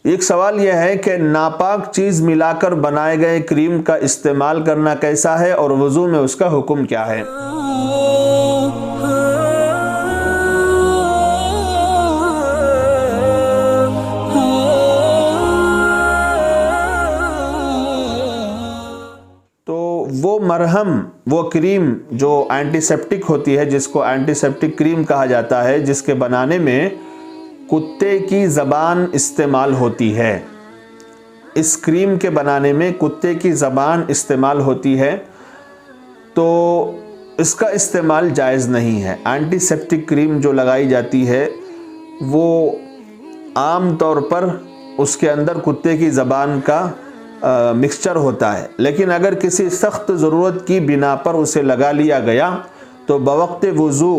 ایک سوال یہ ہے کہ ناپاک چیز ملا کر بنائے گئے کریم کا استعمال کرنا کیسا ہے اور وضو میں اس کا حکم کیا ہے؟ وہ مرہم، وہ کریم جو اینٹی سیپٹک ہوتی ہے، جس کو اینٹی سیپٹک کریم کہا جاتا ہے، جس کے بنانے میں کتے کی زبان استعمال ہوتی ہے، اس کریم کے بنانے میں کتے کی زبان استعمال ہوتی ہے، تو اس کا استعمال جائز نہیں ہے۔ اینٹی سیپٹک کریم جو لگائی جاتی ہے وہ عام طور پر اس کے اندر کتے کی زبان کا مکسچر ہوتا ہے، لیکن اگر کسی سخت ضرورت کی بنا پر اسے لگا لیا گیا تو بوقت وضو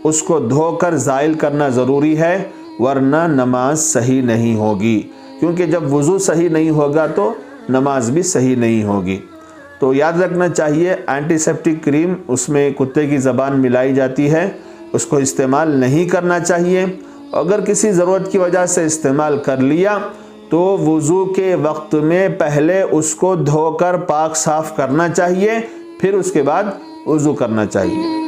اس کو دھو کر زائل کرنا ضروری ہے، ورنہ نماز صحیح نہیں ہوگی، کیونکہ جب وضو صحیح نہیں ہوگا تو نماز بھی صحیح نہیں ہوگی۔ تو یاد رکھنا چاہیے اینٹی سیپٹک کریم، اس میں کتے کی زبان ملائی جاتی ہے، اس کو استعمال نہیں کرنا چاہیے۔ اگر کسی ضرورت کی وجہ سے استعمال کر لیا تو وضو کے وقت میں پہلے اس کو دھو کر پاک صاف کرنا چاہیے، پھر اس کے بعد وضو کرنا چاہیے۔